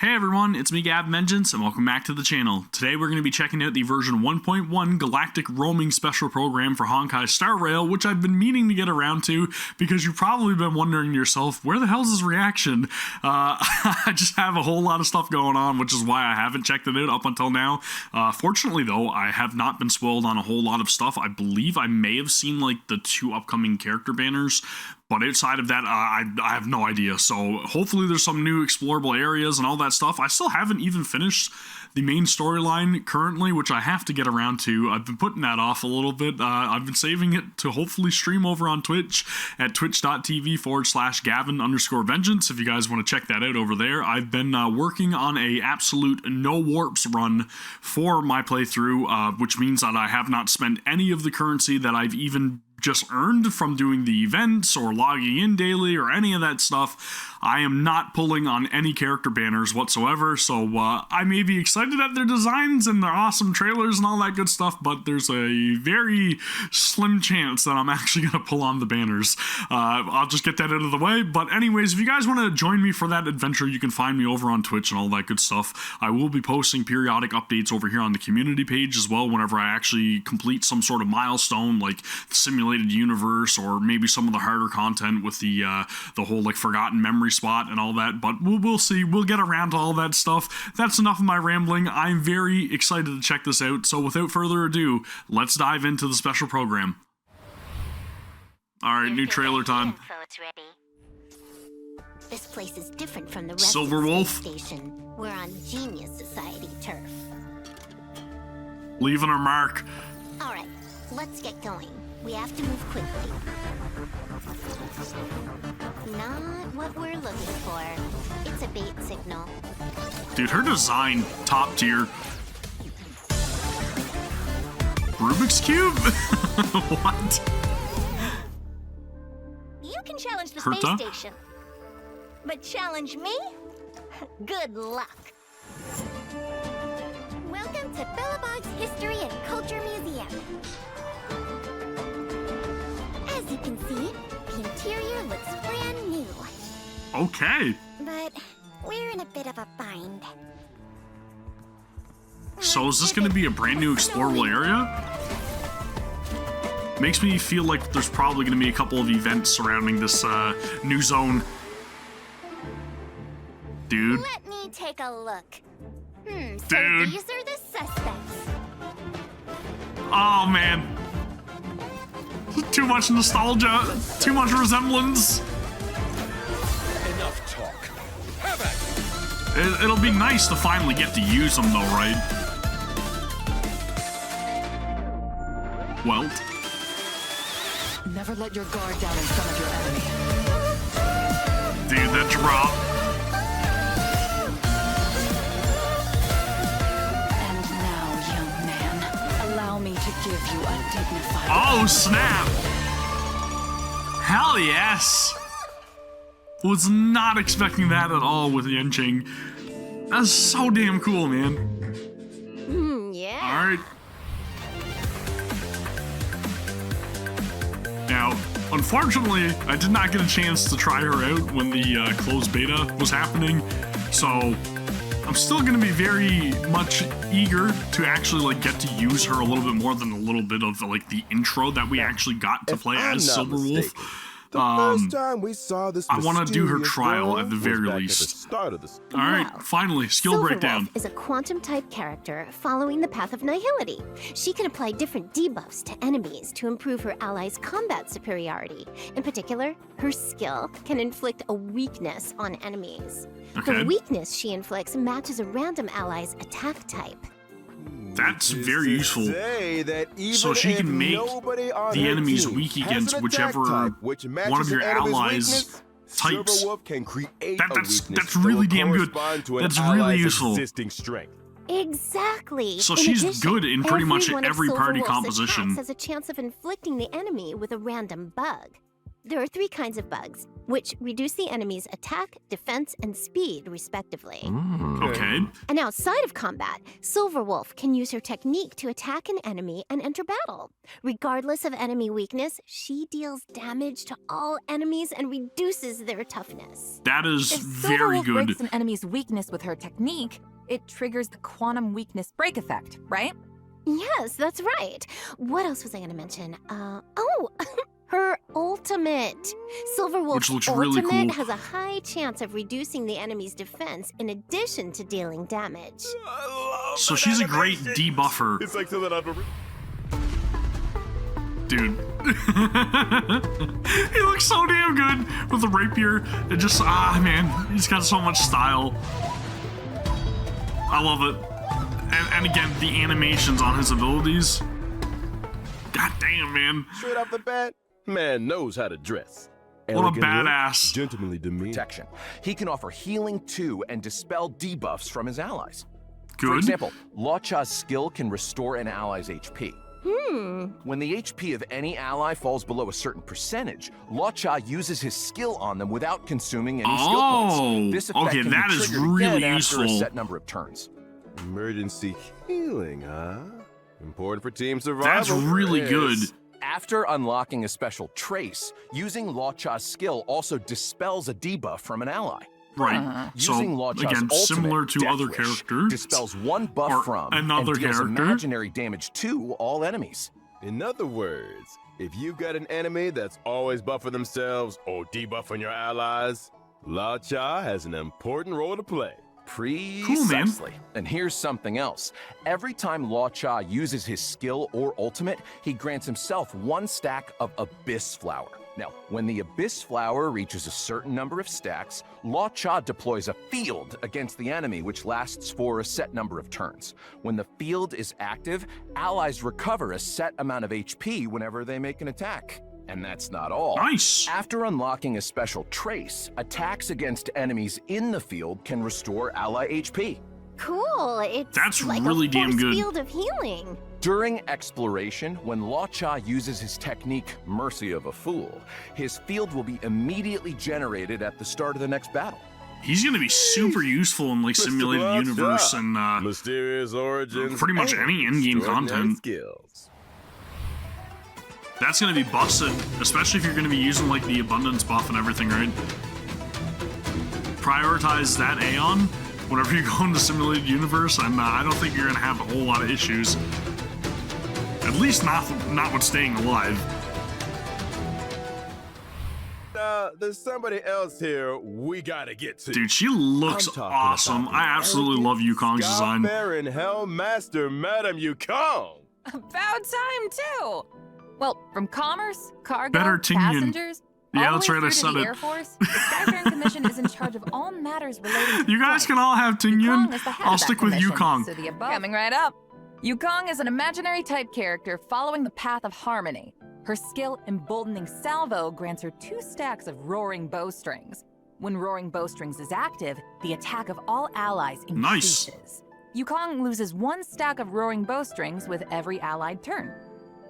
Hey everyone, it's me Gavin, and welcome back to the channel. Today we're going to be checking out the version 1.1 Galactic roaming special program for Honkai Star Rail, which I've been meaning to get around to because you've probably been wondering to yourself, where the hell's his reaction? I just have a whole lot of stuff going on, which is why I haven't checked it out up until now. Fortunately though, I have not been spoiled on a whole lot of stuff. I believe I may have seen like the 2 upcoming character banners, but outside of that, I have no idea. So hopefully there's some new explorable areas and all that stuff. I still haven't even finished the main storyline currently, which I have to get around to. I've been putting that off a little bit. I've been saving it to hopefully stream over on Twitch at twitch.tv/Gavin_vengeance. If you guys want to check that out over there. I've been working on a absolute no warps run for my playthrough, which means that I have not spent any of the currency that I've even just earned from doing the events or logging in daily or any of that stuff. I am not pulling on any character banners whatsoever, so I may be excited at their designs and their awesome trailers and all that good stuff, but there's a very slim chance that I'm actually going to pull on the banners. I'll just get that out of the way, but anyways, if you guys want to join me for that adventure, you can find me over on Twitch and all that good stuff. I will be posting periodic updates over here on the community page as well whenever I actually complete some sort of milestone, like the simulated universe or maybe some of the harder content with the whole like forgotten memory spot and all that, but we'll see. We'll get around to all that stuff. That's enough of my rambling. I'm very excited to check this out, so without further ado, let's dive into the special program. Alright, new trailer time. This place is different from the rest Silver of the Wolf. station. We're on Genius Society turf. Leaving her mark. Alright, let's get going. We have to move quickly. Not what we're looking for. It's a bait signal. Dude, her design, top tier. Rubik's Cube? What? You can challenge the Herta? space station. But challenge me? Good luck. Welcome to Billabong's History and Culture Museum. As you can see, the interior looks brand new. Okay. But we're in a bit of a bind. So is this going to be a brand new explorable area? Makes me feel like there's probably going to be a couple of events surrounding this new zone. Dude. Let me take a look. So Dude. these are the suspects. Oh, man. Too much nostalgia. Too much resemblance. Enough talk. Have at it. It'll be nice to finally get to use them, though, right? Well. Never let your guard down in front of your enemy. Dude, that drop. And now, young man, allow me to give you a dignified... Oh, snap! Hell yes! Was not expecting that at all with Yenching. That's so damn cool, man. Yeah. Alright. Now, unfortunately, I did not get a chance to try her out when the closed beta was happening, so I'm still going to be very much eager to actually like get to use her a little bit more than a little bit of like the intro that we actually got to play as Silver Wolf. First time we saw this I want to do her trial girl at the was very back least. At the start of the Alright, Wow. finally, skill Silver breakdown. Wolf is a quantum-type character following the path of nihility. She can apply different debuffs to enemies to improve her allies' combat superiority. In particular, her skill can inflict a weakness on enemies. Okay. The weakness she inflicts matches a random ally's attack type. That's very useful. So So she can make the enemies weak against whichever one of your allies' types. That's really damn good. That's really useful. Exactly. So In she's addition, good in pretty much one of every Silver party Wolf's composition. attacks has a chance of inflicting the enemy with a random bug. There are 3 kinds of bugs, which reduce the enemy's attack, defense, and speed, respectively. Okay. And outside of combat, Silverwolf can use her technique to attack an enemy and enter battle. Regardless of enemy weakness, she deals damage to all enemies and reduces their toughness. That is If very Silverwolf good. breaks an enemy's weakness with her technique, it triggers the quantum weakness break effect, right? Yes, that's right. What else was I going to mention? Her ultimate. Silverwolf's Which looks really ultimate cool. has a high chance of reducing the enemy's defense in addition to dealing damage. So she's a great debuffer. It's like something I've ever... Dude. He looks so damn good with the rapier. It just, man, he's got so much style. I love it. And again, the animations on his abilities. God damn, man. Straight off the bat, man knows how to dress. What a Elegant look, badass. gentlemanly demeanor. Protection. He can offer healing to and dispel debuffs from his allies. For Good. example, Lacha's skill can restore an ally's HP. When the HP of any ally falls below a certain percentage, Lacha uses his skill on them without consuming any skill points. This effect okay, can that be is triggered really again after a useful. set number of turns. Emergency healing, huh? Important for team survival. That's really good. After unlocking a special trace, using Lacha's skill also dispels a debuff from an ally. Right. So, Using Lacha's again, similar ultimate, to Death other Wish, characters. dispels one buff Or from another and deals character. imaginary damage to all enemies. In other words, if you've got an enemy that's always buffing themselves or debuffing your allies, Lacha has an important role to play. Precisely. And here's something else. Every time Lacha uses his skill or ultimate, he grants himself 1 stack of Abyss Flower. Now, when the Abyss Flower reaches a certain number of stacks, Lacha deploys a field against the enemy, which lasts for a set number of turns. When the field is active, allies recover a set amount of HP whenever they make an attack. And that's not all. Nice. After unlocking a special trace, attacks against enemies in the field can restore ally HP. Cool. It's That's like really a damn force good. field of healing. During exploration, when Lacha uses his technique, Mercy of a Fool, his field will be immediately generated at the start of the next battle. He's going to be super useful in like Mr. simulated Lacha. universe and Mysterious origins. pretty much and any in-game extraordinary content. Skills. that's going to be busted, especially if you're going to be using like the abundance buff and everything, right? Prioritize that Aeon whenever you go into simulated universe, and I don't think you're going to have a whole lot of issues. At least not with staying alive. There's somebody else here we gotta get to. Dude, she looks I'm talking awesome. about the I absolutely love Yukong's design. Baron Hellmaster, Madam Yukong. About time, too! Well, from commerce, cargo, Better Tingyan. passengers, Yeah, all that's the way right, I through to said the it. Air Force, the Skyfaring Commission is in charge of all matters relating to You guys flight. can all have Yukong Tingyan. is the head I'll of that stick with commission, Yukong. So the above. Coming right up. Yukong is an imaginary type character following the path of harmony. Her skill, Emboldening Salvo, grants her 2 stacks of Roaring Bowstrings. When Roaring Bowstrings is active, the attack of all allies Nice. increases. Yukong loses 1 stack of Roaring Bowstrings with every allied turn.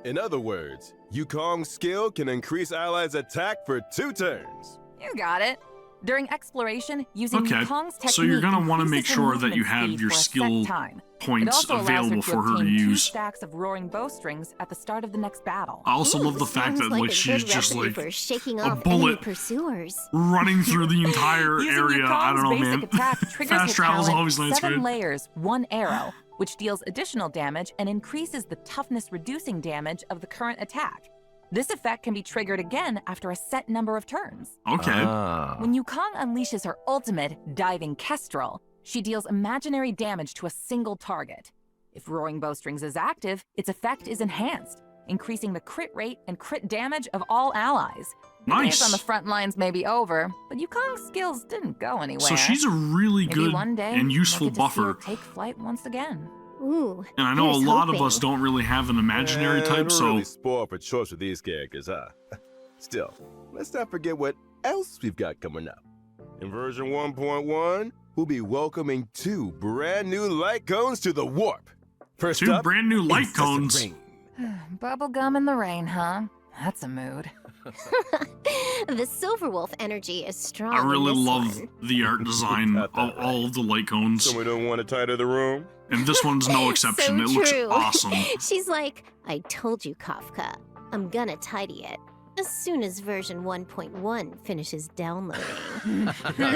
In other words, Yukong's skill can increase allies' attack for 2 turns. You got it. During exploration, using Okay, Yukong's technique so you're gonna want to make increases her sure that you movement have speed your for a set skill time. It points also allows available her for her to obtain 2 use. stacks of Roaring Bowstrings at the start of the next battle. I also Ooh, love the fact sounds that like like a she's good just recipe like for shaking a off bullet enemy pursuers. running through the entire Using area. I don't know, Yukong's man. basic attack triggers Fast her travel's talent, always nice, 7 right? layers, 1 arrow, which deals additional damage and increases the toughness reducing damage of the current attack. This effect can be triggered again after a set number of turns. Okay. When Yukong unleashes her ultimate, Diving Kestrel, she deals imaginary damage to a single target. If Roaring Bowstrings is active, its effect is enhanced, increasing the crit rate and crit damage of all allies. The days Nice. on the front lines may be over, but Yukong's skills didn't go anywhere. So she's a really Maybe good one day and useful we'll get to see her buffer. take flight once again. Ooh, And I know a here's lot of hoping. us don't really have an imaginary Man, type, we're so really spoiled for choice with these characters, huh? Still, let's not forget what else we've got coming up. In version 1.1, we'll be welcoming 2 brand new light cones to the warp. First 2 up, brand new light Incessant cones. Rain. Bubblegum in the rain, huh? That's a mood. The Silverwolf energy is strong. I really in this love one. the art design of all of the light cones. So we don't want to tidy the room? And this one's no exception. So It looks true. awesome. She's like, I told you, Kafka. I'm gonna tidy it. As soon as version 1.1 finishes downloading.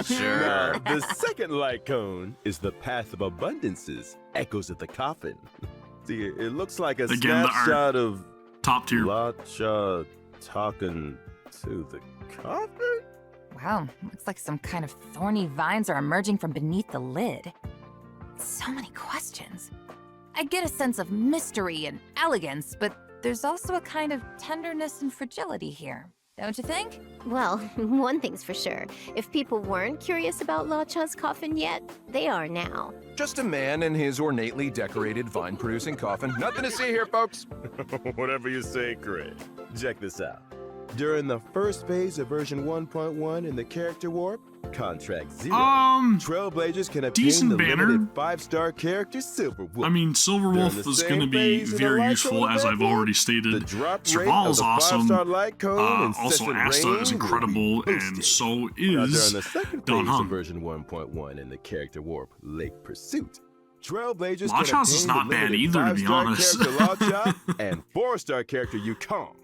Sure. Now, the second light cone is the Path of Abundances, Echoes of the Coffin. See, it looks like a Again, the art. snapshot of Top tier. Lacha talking to the coffin? Wow, looks like some kind of thorny vines are emerging from beneath the lid. So many questions. I get a sense of mystery and elegance, but there's also a kind of tenderness and fragility here, don't you think? Well, one thing's for sure. If people weren't curious about Lacha's coffin yet, they are now. Just a man in his ornately decorated vine-producing coffin. Nothing to see here, folks. Whatever you say, Craig. Check this out. During the first phase of version 1.1 in the character warp, Contract 0, Trailblazers can obtain decent the banner. limited 5-star character Silverwolf. I mean, Silverwolf During the is same going to be phase of the very light useful, cone as I've event, already the stated. drop rate Serval of is the awesome. 5-star light cone Also, Incessant Asta Rain is will be incredible, and boosted. so Now, during is the second Don phase of Hung. version 1.1 in the character warp, Lake Pursuit, Trailblazers Lachas can is obtain not the bad limited either, to be 5-star honest. character Lacha and 4-star character Yukong.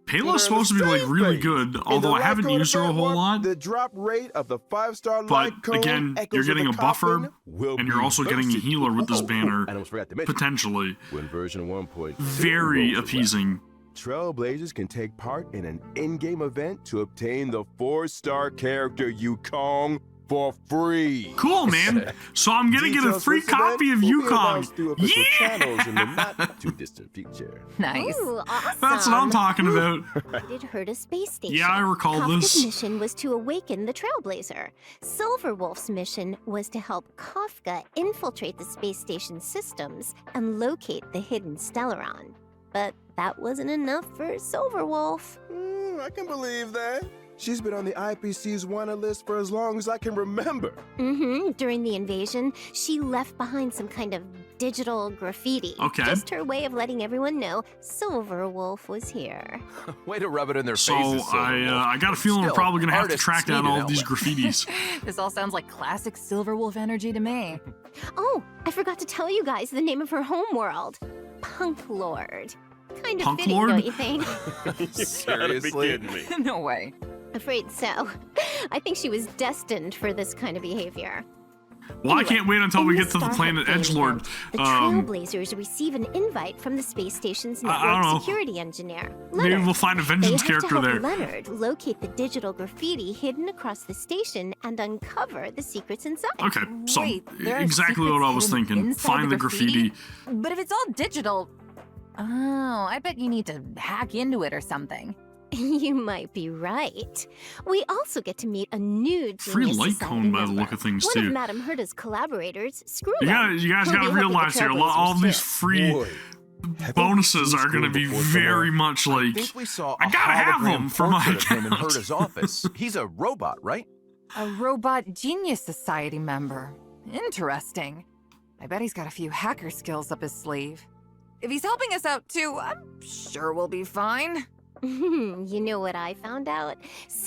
Payla's supposed to be like really good, although I haven't used her a whole lot. The drop rate of the 5-star But light cone, again, Echoes you're of getting the a buffer, Coffin, will and you're be also getting a boosted. healer with this banner, I almost forgot to mention, potentially. when version 1.2 Very rolls around, appeasing. Trailblazers can take part in an in-game event to obtain the 4-star character Yukong for free. Cool, man. So I'm gonna get a Details free for this event copy of will be Yukong. announced through official channels in the not too distant future. Nice. Ooh, awesome. That's what I'm talking about. Needed her to space station. Yeah, I recall Kafka's this. mission was to awaken the Trailblazer. Silverwolf's mission was to help Kafka infiltrate the space station systems and locate the hidden Stellaron. But that wasn't enough for Silverwolf. I can believe that. She's been on the IPC's wanted list for as long as I can remember. During the invasion, she left behind some kind of digital graffiti. Okay. Just her way of letting everyone know Silverwolf was here. Way to rub it in their So faces, Silverwolf. I got a feeling we're Still, probably gonna have to artists track need down an all of these outlet. graffitis. This all sounds like classic Silverwolf energy to me. Oh, I forgot to tell you guys the name of her homeworld. Punk Lord. Kind of Punk fitting, Lord? don't you think? Seriously? No way. Afraid so. I think she was destined for this kind of behavior. Well, I Anyway, can't wait until in we the get to the Starhawk planet game Edgelord. event, The Trailblazers receive an invite from the space station's I don't know. network security engineer, Maybe Leonard. we'll find a They vengeance have character to help there. Leonard locate the digital graffiti hidden across the station and uncover the secrets inside. Okay, so Wait, there are exactly what I was secrets hidden thinking. inside Find the graffiti. But if it's all digital... Oh, I bet you need to hack into it or something. You might be right. We also get to meet a new Free Genius light Society cone by the member. look of things, One too. of Madame Herta's collaborators, Screw You guys He'll gotta be helping the realize here, all Trailblazers, these too. free Boy, have bonuses you are gonna seen be before very somewhere? much I like. think we saw I a gotta have hologram him for my portrait of him in account. Herta's office. He's a robot, right? A robot genius society member. Interesting. I bet he's got a few hacker skills up his sleeve. If he's helping us out too, I'm sure we'll be fine. You know what I found out?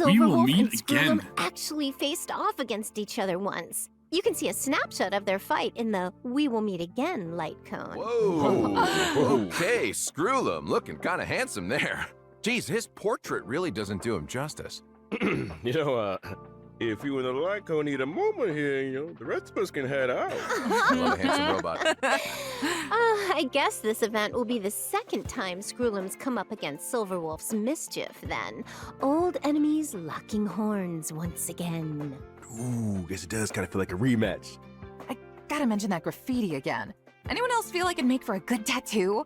We will Silverwolf meet and Scrollum again. actually faced off against each other once. You can see a snapshot of their fight in the We Will Meet Again light cone. Whoa. Okay, Screwlum, looking kind of handsome there. Geez, his portrait really doesn't do him justice. You know, if you and the light cone need a moment here, the rest of us can head out. Love a handsome robot. I guess this event will be the second time Scrollum's come up against Silverwolf's mischief, then. Old enemies locking horns once again. Ooh, guess it does kind of feel like a rematch. I gotta mention that graffiti again. Anyone else feel like it'd make for a good tattoo?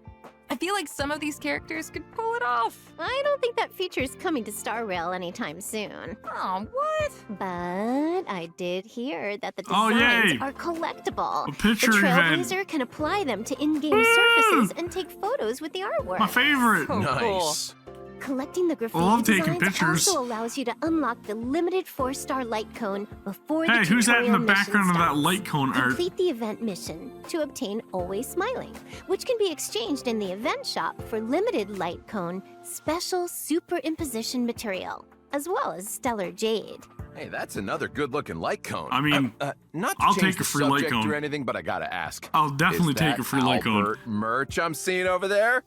I feel like some of these characters could pull it off. I don't think that feature's coming to Star Rail anytime soon. Oh, what? But I did hear that the Oh, designs yay. are collectible. A picture the event. Trailblazer can apply them to in-game surfaces and take photos with the artwork. My favorite. Oh, cool. Nice. Collecting the graffiti I love taking designs pictures. also allows you to unlock the limited 4-star light cone before the Hey, who's that in the tutorial background of mission that starts. light cone art? Complete the event mission to obtain Always Smiling, which can be exchanged in the event shop for limited light cone special superimposition material, as well as stellar jade. Hey, that's another good-looking light cone. I mean, not to I'll change take a the free light subject cone. or anything, but I gotta ask. I'll definitely is take that a free light cone. Albert merch I'm seeing over there? It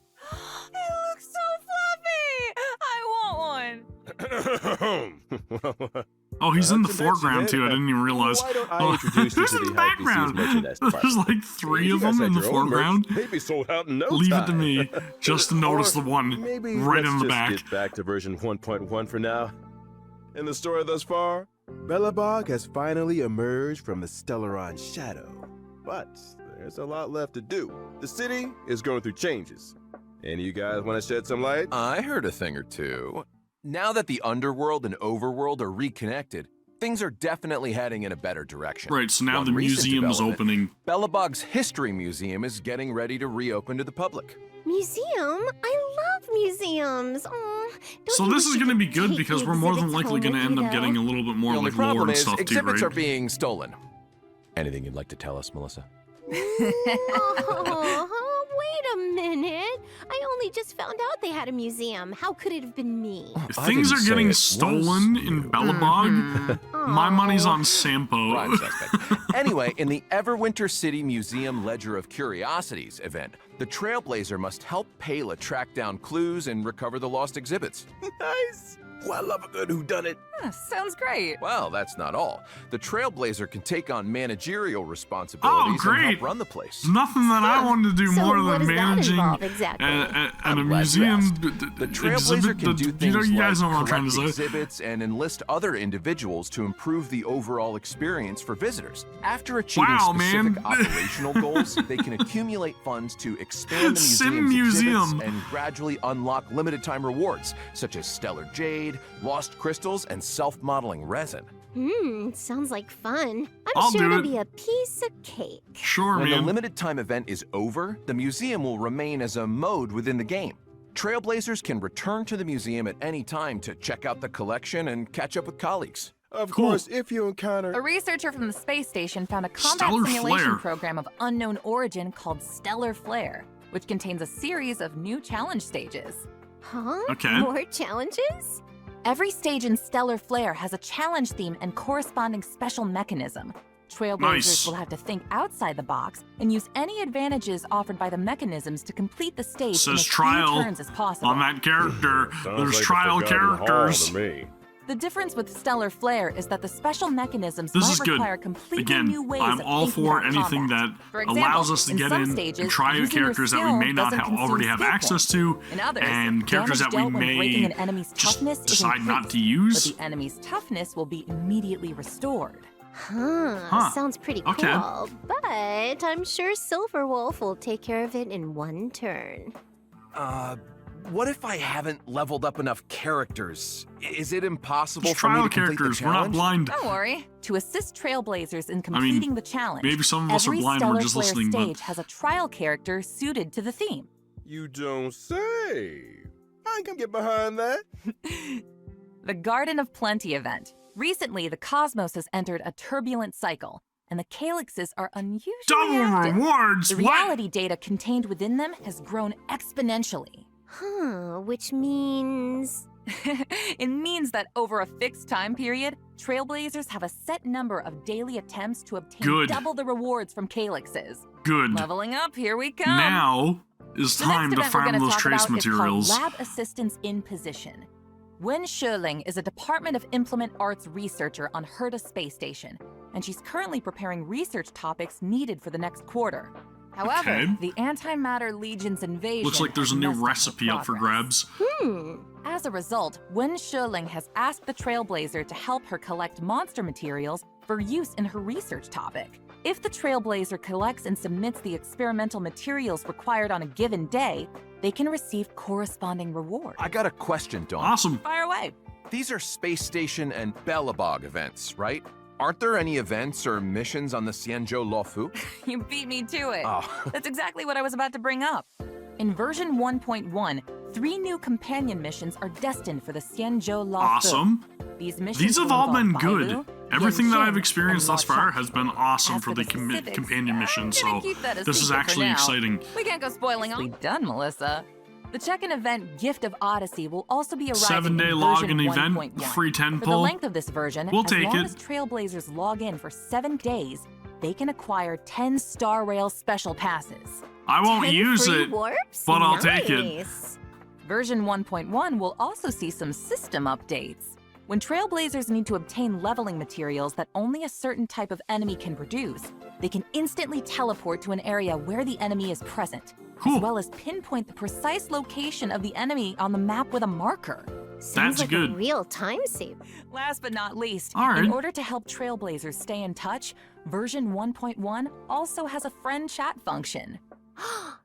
looks so fluffy! I want one. Oh, he's in the Not to mention foreground it, too. I didn't even realize. Why don't I Oh, introduce you who's to in the the Hypebeast background? merchandise There's department? like 3 You of guys them in had the your own merch. foreground. They'd be sold out in no Leave it to time. me, just to notice the one Maybe right let's in the just back. get back to version 1.1 for now. In the story thus far, Belobog has finally emerged from the Stellaron shadow. But there's a lot left to do. The city is going through changes. Any of you guys want to shed some light? I heard a thing or two. Now that the underworld and overworld are reconnected, things are definitely heading in a better direction. Right, so now One the recent museum's development, opening. Belobog's History Museum is getting ready to reopen to the public. Museum? I love museums. Aw, don't So you this wish is you going to could be good take because the we're more than exhibits likely home going to with end you, up getting a though? little bit more The only like lore problem and is stuff too, exhibits right? are being stolen. Anything you'd like to tell us, Melissa? Oh, wait a minute. I only just found out they had a museum. How could it have been me? If I things didn't are say getting it was stolen in you. Belobog, my money's on Sampo. Prime suspect. Anyway, in the Everwinter City Museum Ledger of Curiosities event, the Trailblazer must help Pela track down clues and recover the lost exhibits. Nice! Oh, I love a good whodunit. Sounds great. Well, that's not all. The Trailblazer can take on managerial responsibilities and great. help run the place. Nothing that I wanted to do So more what than does that managing involve exactly? and a I'm glad you museum asked. The Trailblazer can do things you guys know like what I'm trying to collect say. exhibits and enlist other individuals to improve the overall experience for visitors. After achieving Wow, specific man. operational goals, they can accumulate funds to expand the Sim museum's museum. exhibits and gradually unlock limited-time rewards, such as stellar jade, lost crystals, and self-modeling resin. Sounds like fun. I'm I'll sure do it'll it. be a piece of cake. Sure, When the man. limited time event is over, the museum will remain as a mode within the game. Trailblazers can return to the museum at any time to check out the collection and catch up with colleagues. Of Cool. course, if you encounter... A researcher from the space station found a combat Stellar simulation Flare. program of unknown origin called Stellar Flare, which contains a series of new challenge stages. Huh? Okay. More challenges? Every stage in Stellar Flare has a challenge theme and corresponding special mechanism. Trailblazers Nice. will have to think outside the box and use any advantages offered by the mechanisms to complete the stage in Says as few trial turns as possible. on that character. Sounds There's like the trial Forgotten Hall characters. to me. The difference with Stellar Flare is that the special mechanisms This might is good. require completely Again, new ways I'm of all thinking for about anything combat. that For example, allows us to in get some in stages, and try using your characters that we skill may not doesn't consume already have skill access points. to, In others, and characters that damage we dealt when breaking may an enemy's just toughness is decide not increased, to use. but the enemy's toughness will be immediately restored. Huh. Sounds pretty cool. Okay. But I'm sure Silverwolf will take care of it in one turn. What if I haven't leveled up enough characters? Is it impossible It's for me trial to complete the characters. We're not challenge? blind. Don't worry. To assist Trailblazers in completing the challenge, maybe some of us are every blind, we're Stellar just Flare listening, but- stage has a trial character suited to the theme. You don't say. I can get behind that. The Garden of Plenty event. Recently, the cosmos has entered a turbulent cycle, and the calyxes are unusually Double active. rewards. The What? reality data contained within them has grown exponentially. Huh, which means... It means that over a fixed time period, Trailblazers have a set number of daily attempts to obtain Good. double the rewards from calyxes. Good. Leveling up, here we come. Now is The time next to event we're farm gonna those talk trace about materials. is called Lab Assistance in Position. Wen Sherling is a Department of Implement Arts researcher on Herta Space Station, and she's currently preparing research topics needed for the next quarter. However, Okay. the Antimatter Legion's invasion Looks like there's a has new messed up her recipe up for progress. grabs. As a result, Wen Sherling has asked the Trailblazer to help her collect monster materials for use in her research topic. If the Trailblazer collects and submits the experimental materials required on a given day, they can receive corresponding rewards. I got a question, Dawn. Awesome. Fire away. These are Space Station and Belobog events, right? Aren't there any events or missions on the Xianzhou Luofu? You beat me to it. Oh. That's exactly what I was about to bring up. In version 1.1, 3 new companion missions are destined for the Xianzhou La Awesome. These have all been will good. involve Everything that Yanjin I've experienced and thus far Luocha. has been awesome As for the specifics, companion mission, I'm gonna so keep that a this is secret for actually now. exciting. We can't go spoiling all. Done, Melissa. The check-in event Gift of Odyssey will also be arriving 7-day in login version event, 1.1. free 10 For the pull. length of this version, We'll as take long it. as Trailblazers log in for 7 days, they can acquire 10 Star Rail special passes. I won't 10 use free it, warps? but I'll take it. Nice. Version 1.1 will also see some system updates. When Trailblazers need to obtain leveling materials that only a certain type of enemy can produce, they can instantly teleport to an area where the enemy is present, Cool. as well as pinpoint the precise location of the enemy on the map with a marker. Sounds That's like good. a real time saver. Last but not least, All right. in order to help Trailblazers stay in touch, version 1.1 also has a friend chat function.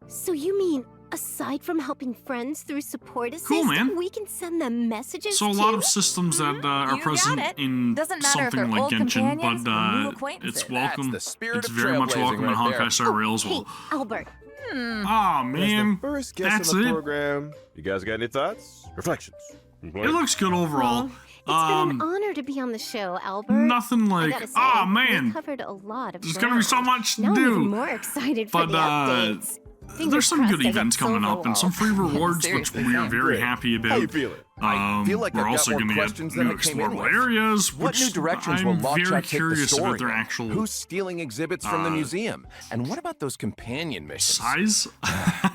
So you mean, aside from helping friends through support assist, Cool, man. we can send them messages So a too? lot of systems that are You got present it. in Doesn't matter if something they're like old Genshin, companions but or new acquaintances. it's welcome. That's the spirit It's of very much trailblazing welcome in right Honkai there. Star Rail as Hey, well. Albert, Oh As man, the first guest that's on the it. program, you guys got any thoughts? Reflections? It looks good overall. well, it's been an honor to be on the show, Albert. Nothing I like, gotta say, oh we man, covered a lot of there's gonna be so ground. much to Now I'm even do. more excited for But the updates. Fingers there's some crossed good I get events coming up and some free rewards, which Seriously, we are same. very Great. happy How you about. feeling? I feel like we're I've got also more going to get questions than new I came in explorable with. areas, What which new directions I'm will very Luocha take the curious story about their in? actual Who's stealing exhibits from the museum? And what about those companion missions? size.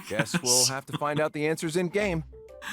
Guess we'll have to find out the answers in game.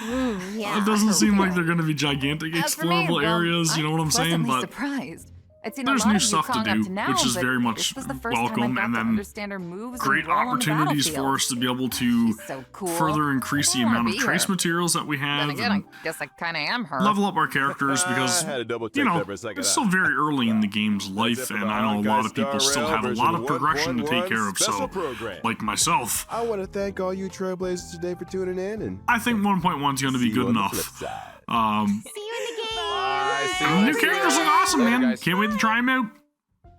Yeah, It doesn't I seem hope like so. they're going to be gigantic As for me, explorable well, areas, you know what I'm saying? pleasantly But surprised. I'd seen there's a lot new of stuff to Yukong up do, now, which is but very this much was the first welcome, time I got and to then understand her moves great and roll on the opportunities for battlefield. us to be able to She's so cool. further increase the I wanna amount of be trace her. materials that we Then have again, and I guess I kind of am her. level up our characters because, I had to double check you know, that for a second. it's still very early in the game's life, it for and the I know a Honkai lot of people Star still Rail have a lot of version progression to take 1.1 care of, special so, program. like myself, I want to thank all you trailblazers today for tuning in, and I think 1.1 is going to be see you good on the enough. flip side. See you in the game. The new characters look awesome, Later, man. guys. Can't wait to try them out.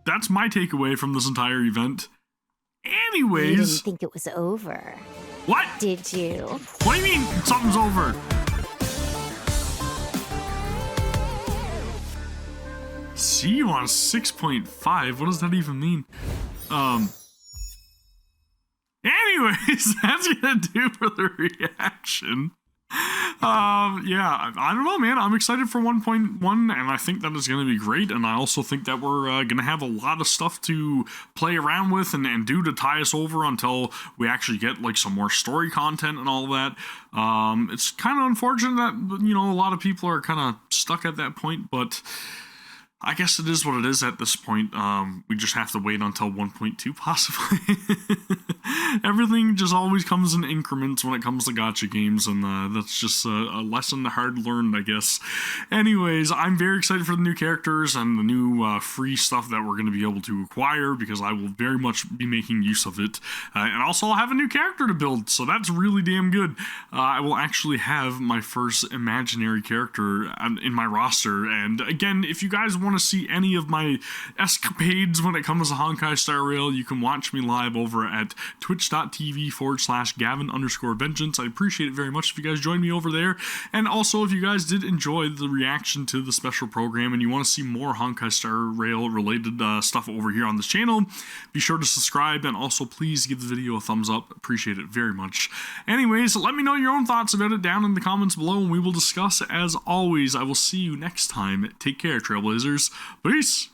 That's my takeaway from this entire event. You didn't Anyways, think it was over, what? did you? What do you mean something's over? See you on 6.5. What does that even mean? Anyways, that's gonna do for the reaction. Yeah, I don't know, man. I'm excited for 1.1, and I think that is going to be great. And I also think that we're going to have a lot of stuff to play around with and do to tie us over until we actually get like some more story content and all that. It's kind of unfortunate that, you know, a lot of people are kind of stuck at that point, but I guess it is what it is at this point. We just have to wait until 1.2 possibly. Everything just always comes in increments when it comes to gacha games, and that's just a lesson hard learned, I guess. Anyways, I'm very excited for the new characters and the new free stuff that we're going to be able to acquire, because I will very much be making use of it. And also I'll have a new character to build, so that's really damn good. I will actually have my first imaginary character in my roster, and again, if you guys want to see any of my escapades when it comes to Honkai Star Rail, you can watch me live over at twitch.tv/Gavin_vengeance. I appreciate it very much if you guys join me over there. And also, if you guys did enjoy the reaction to the special program and you want to see more Honkai Star Rail related stuff over here on this channel, be sure to subscribe, and also please give the video a thumbs up. Appreciate it very much. Anyways, let me know your own thoughts about it down in the comments below, and we will discuss. As always, I will see you next time. Take care, Trailblazers. Peace!